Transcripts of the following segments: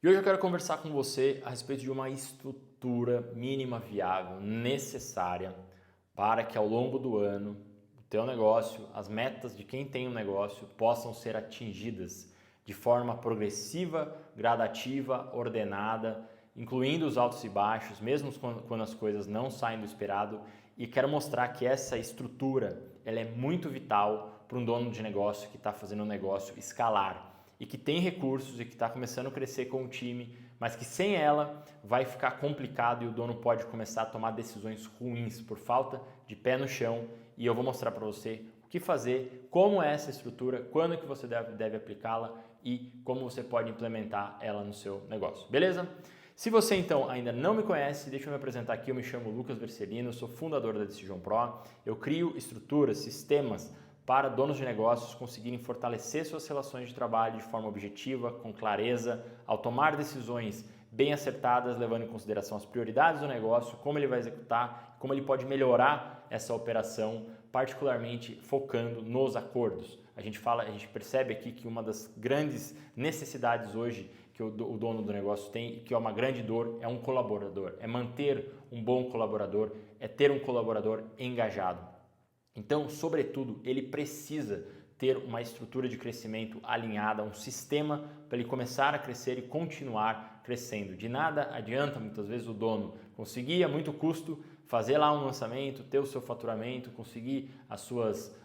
E hoje eu quero conversar com você a respeito de uma estrutura mínima viável necessária para que ao longo do ano o teu negócio, as metas de quem tem um negócio possam ser atingidas de forma progressiva, gradativa, ordenada, incluindo os altos e baixos, mesmo quando as coisas não saem do esperado. E quero mostrar que essa estrutura ela é muito vital para um dono de negócio que está fazendo um negócio escalar e que tem recursos e que está começando a crescer com o time, mas que sem ela vai ficar complicado e o dono pode começar a tomar decisões ruins por falta de pé no chão. E eu vou mostrar para você o que fazer, como é essa estrutura, quando que você deve aplicá-la e como você pode implementar ela no seu negócio, beleza? Se você então ainda não me conhece, deixa eu me apresentar aqui, eu me chamo Lucas Vercelino, sou fundador da Decision Pro, eu crio estruturas, sistemas para donos de negócios conseguirem fortalecer suas relações de trabalho de forma objetiva, com clareza, ao tomar decisões bem acertadas, levando em consideração as prioridades do negócio, como ele vai executar, como ele pode melhorar essa operação, particularmente focando nos acordos. A gente percebe aqui que uma das grandes necessidades hoje que o dono do negócio tem, que é uma grande dor, é um colaborador, é manter um bom colaborador, é ter um colaborador engajado. Então, sobretudo, ele precisa ter uma estrutura de crescimento alinhada, um sistema para ele começar a crescer e continuar crescendo. De nada adianta, muitas vezes, o dono conseguir a muito custo fazer lá um lançamento, ter o seu faturamento, conseguir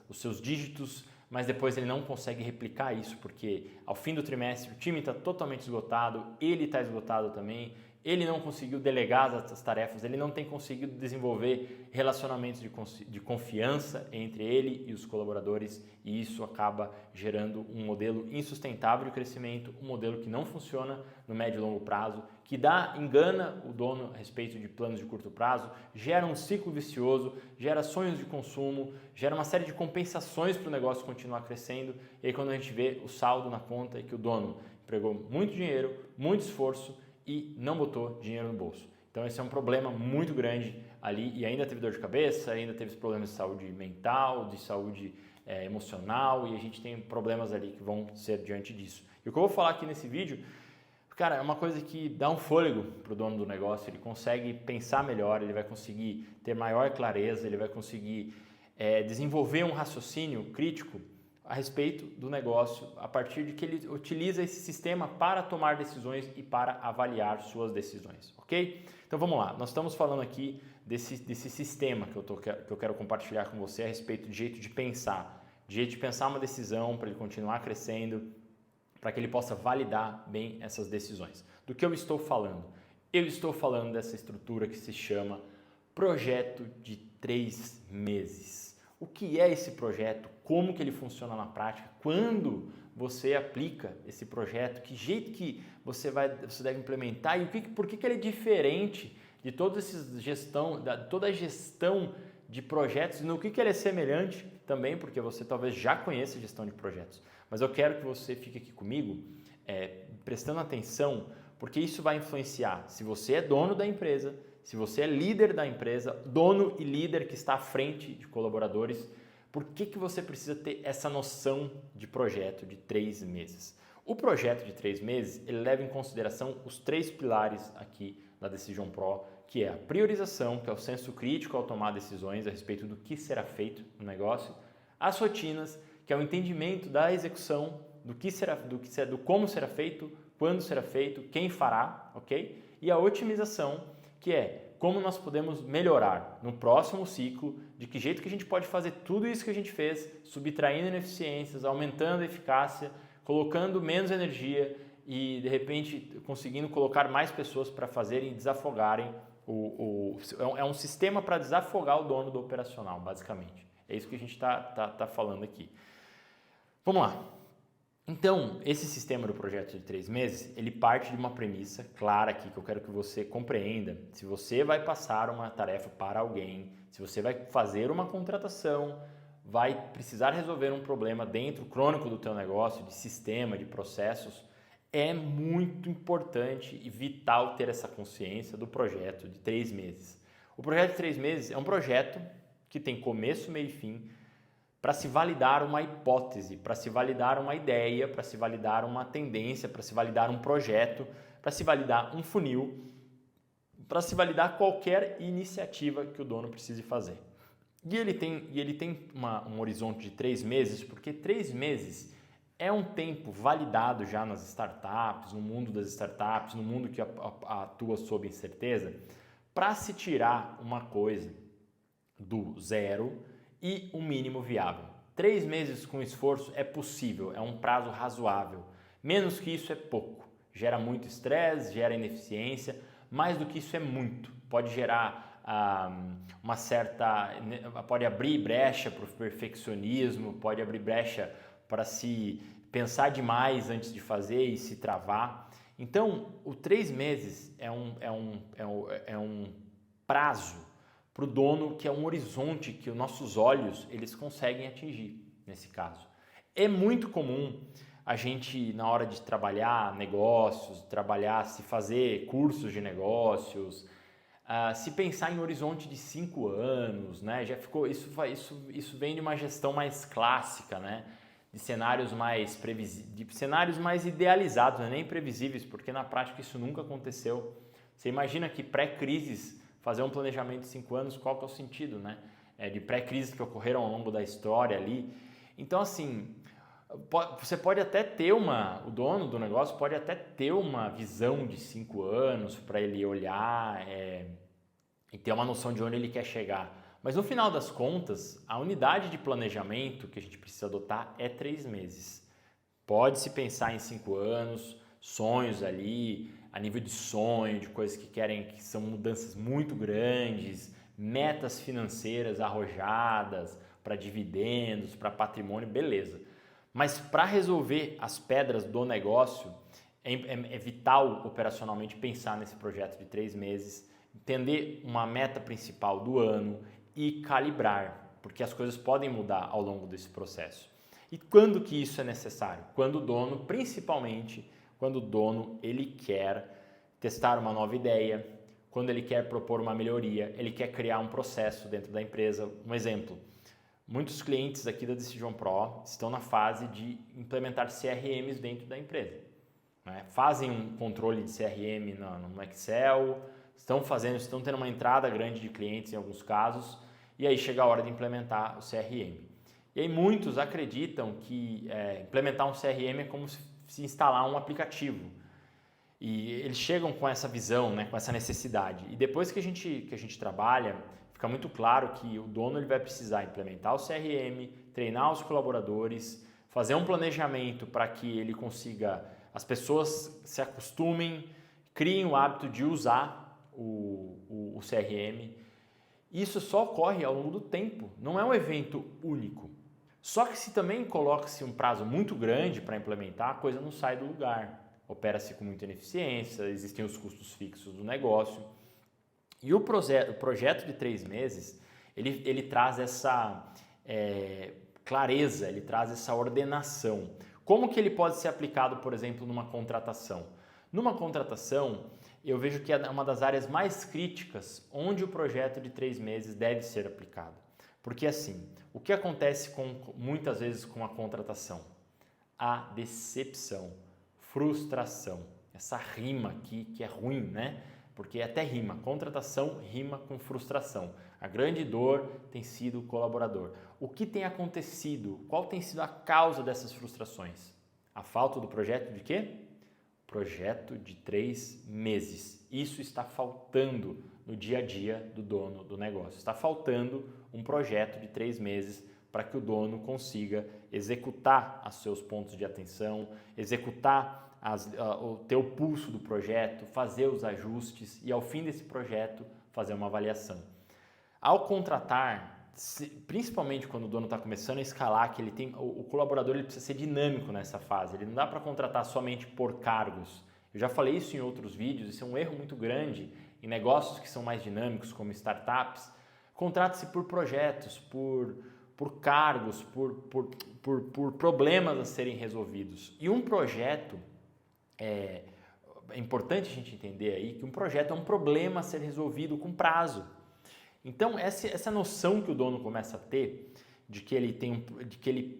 os seus dígitos, mas depois ele não consegue replicar isso, porque ao fim do trimestre o time está totalmente esgotado, ele está esgotado também, ele não conseguiu delegar as tarefas, ele não tem conseguido desenvolver relacionamentos de confiança entre ele e os colaboradores, e isso acaba gerando um modelo insustentável de crescimento, um modelo que não funciona no médio e longo prazo, que engana o dono a respeito de planos de curto prazo, gera um ciclo vicioso, gera sonhos de consumo, gera uma série de compensações para o negócio continuar crescendo, e aí quando a gente vê o saldo na conta é que o dono empregou muito dinheiro, muito esforço, e não botou dinheiro no bolso. Então esse é um problema muito grande ali e ainda teve dor de cabeça, ainda teve problemas de saúde mental, de saúde emocional e a gente tem problemas ali que vão ser diante disso. E o que eu vou falar aqui nesse vídeo, cara, é uma coisa que dá um fôlego para o dono do negócio, ele consegue pensar melhor, ele vai conseguir ter maior clareza, ele vai conseguir desenvolver um raciocínio crítico a respeito do negócio, a partir de que ele utiliza esse sistema para tomar decisões e para avaliar suas decisões, ok? Então vamos lá, nós estamos falando aqui desse sistema que eu quero compartilhar com você a respeito de jeito de pensar uma decisão para ele continuar crescendo, para que ele possa validar bem essas decisões. Do que eu estou falando? Eu estou falando dessa estrutura que se chama projeto de 3 meses. O que é esse projeto? Como que ele funciona na prática? Quando você aplica esse projeto? Que jeito que você deve implementar? E por que ele é diferente de toda a gestão de projetos? E no que ele é semelhante também, porque você talvez já conheça a gestão de projetos. Mas eu quero que você fique aqui comigo, prestando atenção, porque isso vai influenciar se você é dono da empresa, se você é líder da empresa, dono e líder que está à frente de colaboradores, por que você precisa ter essa noção de projeto de 3 meses? O projeto de 3 meses, ele leva em consideração os 3 pilares aqui da Decision Pro, que é a priorização, que é o senso crítico ao tomar decisões a respeito do que será feito no negócio, as rotinas, que é o entendimento da execução, do como será feito, quando será feito, quem fará, ok? E a otimização, que é como nós podemos melhorar no próximo ciclo, de que jeito que a gente pode fazer tudo isso que a gente fez, subtraindo ineficiências, aumentando a eficácia, colocando menos energia e de repente conseguindo colocar mais pessoas para fazerem desafogarem é um sistema para desafogar o dono do operacional, basicamente. É isso que a gente tá falando aqui. Vamos lá. Então, esse sistema do projeto de 3 meses, ele parte de uma premissa clara aqui que eu quero que você compreenda. Se você vai passar uma tarefa para alguém, se você vai fazer uma contratação, vai precisar resolver um problema dentro crônico do teu negócio, de sistema, de processos, é muito importante e vital ter essa consciência do projeto de 3 meses. O projeto de 3 meses é um projeto que tem começo, meio e fim, para se validar uma hipótese, para se validar uma ideia, para se validar uma tendência, para se validar um projeto, para se validar um funil, para se validar qualquer iniciativa que o dono precise fazer. E ele tem um horizonte de 3 meses, porque 3 meses é um tempo validado já nas startups, no mundo das startups, no mundo que atua sob incerteza, para se tirar uma coisa do zero e o mínimo viável. 3 meses com esforço é possível, é um prazo razoável. Menos que isso é pouco. Gera muito estresse, gera ineficiência. Mais do que isso é muito. Pode gerar pode abrir brecha para o perfeccionismo, pode abrir brecha para se pensar demais antes de fazer e se travar. Então, o 3 meses é um prazo para o dono, que é um horizonte que os nossos olhos eles conseguem atingir nesse caso. É muito comum a gente, na hora de trabalhar negócios, se fazer cursos de negócios, se pensar em horizonte de 5 anos, né? Já ficou, isso vem de uma gestão mais clássica, né? De cenários mais cenários mais idealizados, né? Nem previsíveis, porque na prática isso nunca aconteceu. Você imagina que pré-crises fazer um planejamento de 5 anos, qual que é o sentido, né? De pré-crises que ocorreram ao longo da história ali. Então, assim, você pode até ter o dono do negócio pode até ter uma visão de 5 anos para ele olhar e ter uma noção de onde ele quer chegar. Mas no final das contas, a unidade de planejamento que a gente precisa adotar é 3 meses. Pode-se pensar em 5 anos, sonhos ali, a nível de sonho, de coisas que são mudanças muito grandes, metas financeiras arrojadas para dividendos, para patrimônio, beleza. Mas para resolver as pedras do negócio, é vital operacionalmente pensar nesse projeto de 3 meses, entender uma meta principal do ano e calibrar, porque as coisas podem mudar ao longo desse processo. E quando que isso é necessário? Quando o dono, principalmente, quando o dono ele quer testar uma nova ideia, quando ele quer propor uma melhoria, ele quer criar um processo dentro da empresa. Um exemplo, muitos clientes aqui da Decision Pro estão na fase de implementar CRMs dentro da empresa. Né? Fazem um controle de CRM no Excel, estão tendo uma entrada grande de clientes em alguns casos, e aí chega a hora de implementar o CRM. E aí muitos acreditam que implementar um CRM é como se instalar um aplicativo. E eles chegam com essa visão, né, com essa necessidade. E depois que a gente trabalha, fica muito claro que o dono ele vai precisar implementar o CRM, treinar os colaboradores, fazer um planejamento para que ele consiga, as pessoas se acostumem, criem o hábito de usar o CRM. Isso só ocorre ao longo do tempo, não é um evento único. Só que se também coloca-se um prazo muito grande para implementar, a coisa não sai do lugar. Opera-se com muita ineficiência, existem os custos fixos do negócio. E o projeto de 3 meses, ele traz essa clareza, ele traz essa ordenação. Como que ele pode ser aplicado, por exemplo, numa contratação? Numa contratação, eu vejo que é uma das áreas mais críticas onde o projeto de 3 meses deve ser aplicado. Porque assim, o que acontece muitas vezes com a contratação? A decepção, frustração, essa rima aqui que é ruim, né? Porque até rima, contratação rima com frustração. A grande dor tem sido o colaborador. O que tem acontecido? Qual tem sido a causa dessas frustrações? A falta do projeto de quê? Projeto de 3 meses. Isso está faltando no dia a dia do dono do negócio. Está faltando um projeto de 3 meses para que o dono consiga executar os seus pontos de atenção, executar ter o pulso do projeto, fazer os ajustes e ao fim desse projeto fazer uma avaliação. Ao contratar, principalmente quando o dono está começando a escalar, que o colaborador ele precisa ser dinâmico nessa fase, ele não dá para contratar somente por cargos. Eu já falei isso em outros vídeos, isso é um erro muito grande em negócios que são mais dinâmicos, como startups. Contrata-se por projetos, por cargos, por problemas a serem resolvidos. E um projeto, é importante a gente entender aí que um projeto é um problema a ser resolvido com prazo. Então, essa noção que o dono começa a ter de que ele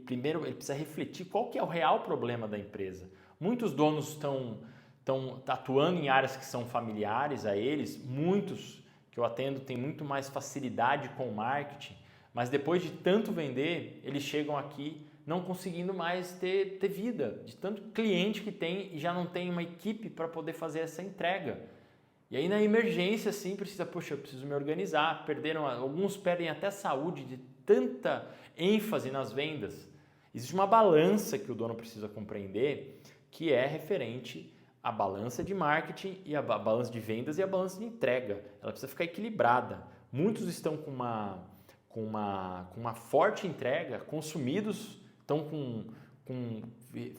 primeiro ele precisa refletir qual que é o real problema da empresa. Muitos donos estão atuando em áreas que são familiares a eles, muitos que eu atendo têm muito mais facilidade com o marketing, mas depois de tanto vender, eles chegam aqui não conseguindo mais ter vida, de tanto cliente que tem e já não tem uma equipe para poder fazer essa entrega. E aí na emergência assim precisa, poxa, eu preciso me organizar, alguns perdem até a saúde de tanta ênfase nas vendas. Existe uma balança que o dono precisa compreender, que é referente à balança de marketing e a balança de vendas e a balança de entrega. Ela precisa ficar equilibrada. Muitos estão com uma forte entrega, consumidos, estão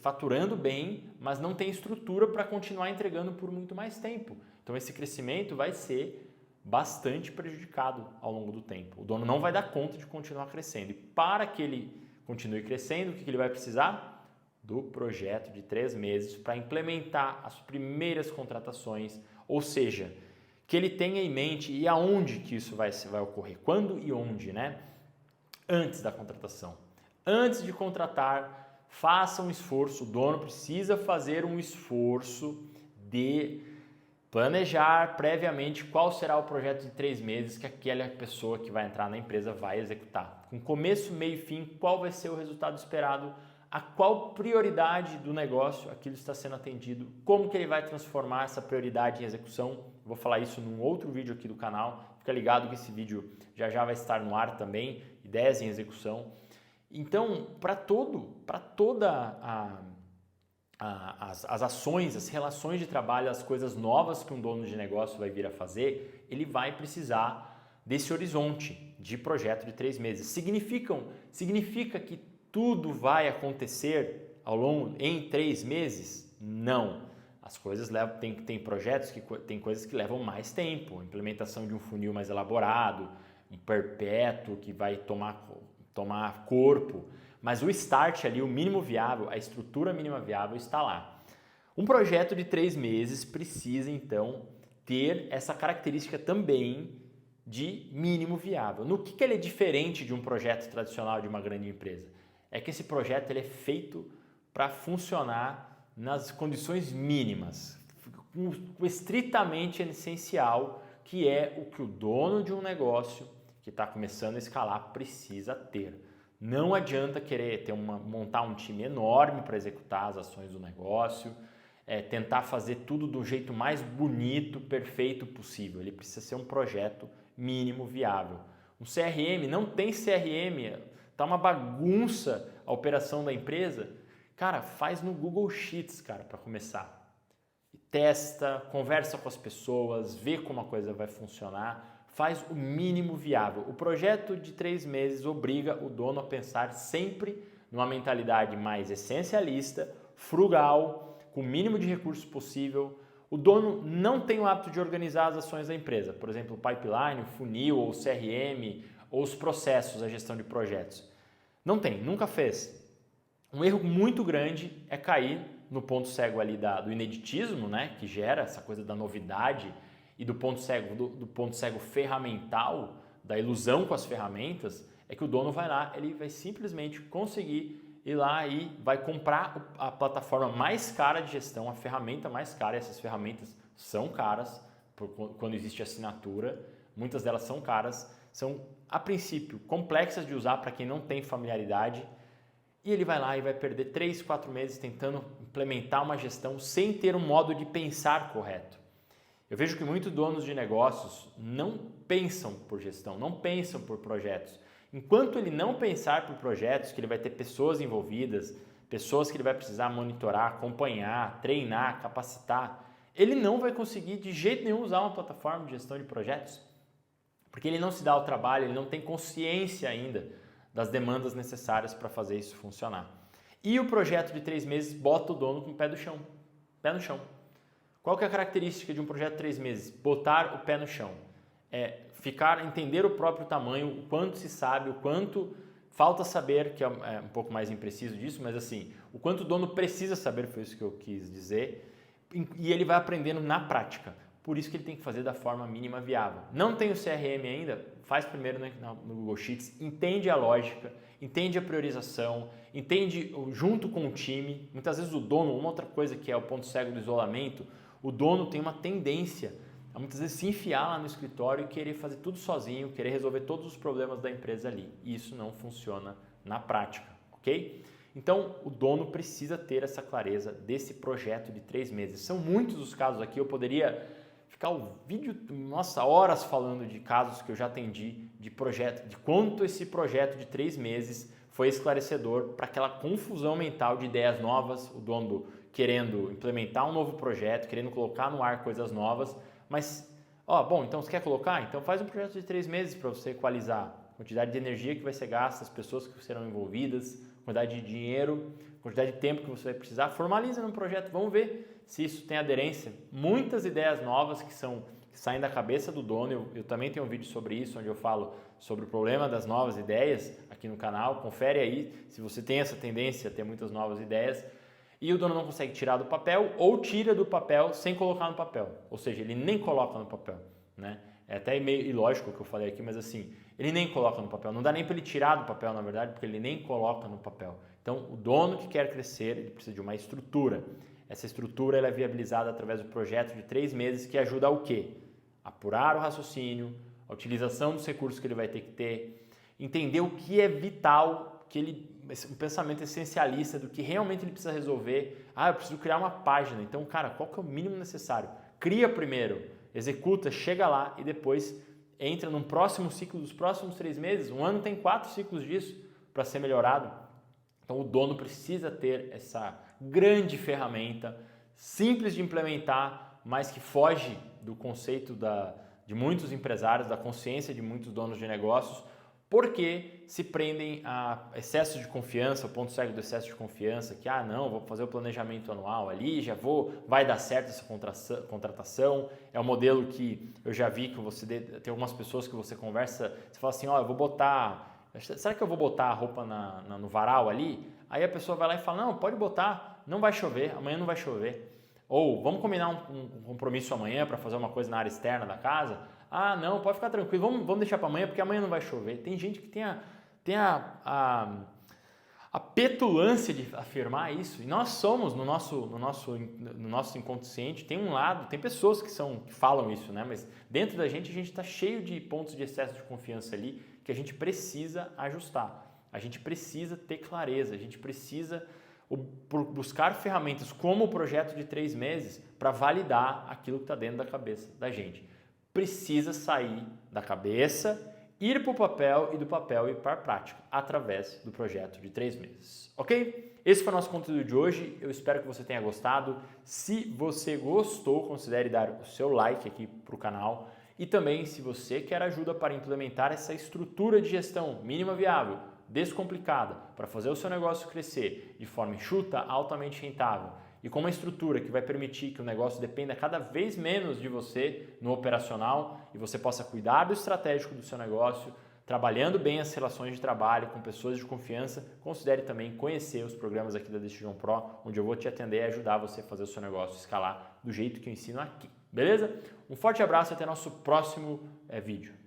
faturando bem, mas não tem estrutura para continuar entregando por muito mais tempo. Então esse crescimento vai ser bastante prejudicado ao longo do tempo. O dono não vai dar conta de continuar crescendo. E para que ele continue crescendo, o que ele vai precisar? Do projeto de 3 meses para implementar as primeiras contratações, ou seja, que ele tenha em mente e aonde que isso vai ocorrer, quando e onde, né? Antes da contratação. Antes de contratar, faça um esforço, o dono precisa fazer um esforço de planejar previamente qual será o projeto de 3 meses que aquela pessoa que vai entrar na empresa vai executar. Com começo, meio e fim, qual vai ser o resultado esperado, a qual prioridade do negócio aquilo está sendo atendido, como que ele vai transformar essa prioridade em execução. Vou falar isso num outro vídeo aqui do canal, fica ligado que esse vídeo já vai estar no ar também, ideias em execução. Então, para toda as ações, as relações de trabalho, as coisas novas que um dono de negócio vai vir a fazer, ele vai precisar desse horizonte de projeto de 3 meses. Significa que tudo vai acontecer em 3 meses? Não. As coisas tem projetos tem coisas que levam mais tempo, a implementação de um funil mais elaborado, um perpétuo que vai tomar corpo. Mas o start ali, o mínimo viável, a estrutura mínima viável está lá. Um projeto de 3 meses precisa, então, ter essa característica também de mínimo viável. No que ele é diferente de um projeto tradicional de uma grande empresa? É que esse projeto ele é feito para funcionar nas condições mínimas, o estritamente essencial, que é o que o dono de um negócio que está começando a escalar precisa ter. Não adianta querer montar um time enorme para executar as ações do negócio, tentar fazer tudo do jeito mais bonito, perfeito possível. Ele precisa ser um projeto mínimo viável. Um CRM, não tem CRM, está uma bagunça a operação da empresa. Cara, faz no Google Sheets, cara, para começar. Testa, conversa com as pessoas, vê como a coisa vai funcionar. Faz o mínimo viável. O projeto de 3 meses obriga o dono a pensar sempre numa mentalidade mais essencialista, frugal, com o mínimo de recursos possível. O dono não tem o hábito de organizar as ações da empresa, por exemplo, o pipeline, o funil, ou o CRM, ou os processos, a gestão de projetos. Não tem, nunca fez. Um erro muito grande é cair no ponto cego ali do ineditismo, né, que gera essa coisa da novidade, e do ponto cego ferramental, da ilusão com as ferramentas, é que o dono vai lá, ele vai simplesmente conseguir ir lá e vai comprar a plataforma mais cara de gestão, a ferramenta mais cara, e essas ferramentas são caras, quando existe assinatura, muitas delas são caras, são, a princípio, complexas de usar para quem não tem familiaridade, e ele vai lá e vai perder 3, 4 meses tentando implementar uma gestão sem ter um modo de pensar correto. Eu vejo que muitos donos de negócios não pensam por gestão, não pensam por projetos. Enquanto ele não pensar por projetos, que ele vai ter pessoas envolvidas, pessoas que ele vai precisar monitorar, acompanhar, treinar, capacitar, ele não vai conseguir de jeito nenhum usar uma plataforma de gestão de projetos, porque ele não se dá ao trabalho, ele não tem consciência ainda das demandas necessárias para fazer isso funcionar. E o projeto de 3 meses bota o dono com o pé no chão. Pé no chão. Qual que é a característica de um projeto de 3 meses? Botar o pé no chão. Entender o próprio tamanho, o quanto se sabe, o quanto falta saber, que é um pouco mais impreciso disso, mas assim, o quanto o dono precisa saber, foi isso que eu quis dizer, e ele vai aprendendo na prática. Por isso que ele tem que fazer da forma mínima viável. Não tem o CRM ainda? Faz primeiro no Google Sheets, entende a lógica, entende a priorização, entende junto com o time. Muitas vezes o dono, uma outra coisa que é o ponto cego do isolamento, o dono tem uma tendência a muitas vezes se enfiar lá no escritório e querer fazer tudo sozinho, querer resolver todos os problemas da empresa ali. E isso não funciona na prática, ok? Então, o dono precisa ter essa clareza desse projeto de 3 meses. São muitos os casos aqui, eu poderia ficar o vídeo, nossa, horas falando de casos que eu já atendi de projeto, de quanto esse projeto de 3 meses foi esclarecedor para aquela confusão mental de ideias novas, o dono querendo implementar um novo projeto, querendo colocar no ar coisas novas, mas, bom, então você quer colocar? Então faz um projeto de 3 meses para você equalizar a quantidade de energia que vai ser gasta, as pessoas que serão envolvidas, quantidade de dinheiro, quantidade de tempo que você vai precisar. Formaliza no projeto, vamos ver se isso tem aderência. Muitas ideias novas que saem da cabeça do dono, eu também tenho um vídeo sobre isso, onde eu falo sobre o problema das novas ideias aqui no canal. Confere aí se você tem essa tendência a ter muitas novas ideias. E o dono não consegue tirar do papel ou tira do papel sem colocar no papel. Ou seja, ele nem coloca no papel, né? É até meio ilógico o que eu falei aqui, mas assim, ele nem coloca no papel. Não dá nem para ele tirar do papel, na verdade, porque ele nem coloca no papel. Então, o dono que quer crescer, ele precisa de uma estrutura. Essa estrutura ela é viabilizada através do projeto de 3 meses que ajuda a o quê? Apurar o raciocínio, a utilização dos recursos que ele vai ter que ter, entender o que é vital, um pensamento essencialista do que realmente ele precisa resolver. Eu preciso criar uma página. Então, cara, qual que é o mínimo necessário? Cria primeiro, executa, chega lá e depois entra num próximo ciclo dos próximos 3 meses. Um ano tem 4 ciclos disso para ser melhorado. Então, o dono precisa ter essa grande ferramenta, simples de implementar, mas que foge do conceito de muitos empresários, da consciência de muitos donos de negócios, porque se prendem a excesso de confiança, o ponto cego do excesso de confiança, que não, vou fazer o planejamento anual ali, vai dar certo essa contratação. É um modelo que eu já vi que tem algumas pessoas que você conversa, você fala assim, eu vou botar, será que eu vou botar a roupa no varal ali? Aí a pessoa vai lá e fala, não, pode botar, não vai chover, amanhã não vai chover. Ou vamos combinar um compromisso amanhã para fazer uma coisa na área externa da casa? Não, pode ficar tranquilo, vamos deixar para amanhã, porque amanhã não vai chover. Tem gente que tem a petulância de afirmar isso, e nós somos, no nosso inconsciente, tem um lado, tem pessoas que falam isso, né? Mas dentro da gente, a gente está cheio de pontos de excesso de confiança ali, que a gente precisa ajustar, a gente precisa ter clareza, a gente precisa buscar ferramentas como o projeto de 3 meses para validar aquilo que está dentro da cabeça da gente. Precisa sair da cabeça, ir para o papel e do papel ir para a prática, através do projeto de 3 meses, ok? Esse foi o nosso conteúdo de hoje, eu espero que você tenha gostado. Se você gostou, considere dar o seu like aqui para o canal e também se você quer ajuda para implementar essa estrutura de gestão mínima viável, descomplicada, para fazer o seu negócio crescer de forma enxuta, altamente rentável, e com uma estrutura que vai permitir que o negócio dependa cada vez menos de você no operacional e você possa cuidar do estratégico do seu negócio, trabalhando bem as relações de trabalho com pessoas de confiança, considere também conhecer os programas aqui da Decision Pro, onde eu vou te atender e ajudar você a fazer o seu negócio escalar do jeito que eu ensino aqui. Beleza? Um forte abraço e até nosso próximo vídeo.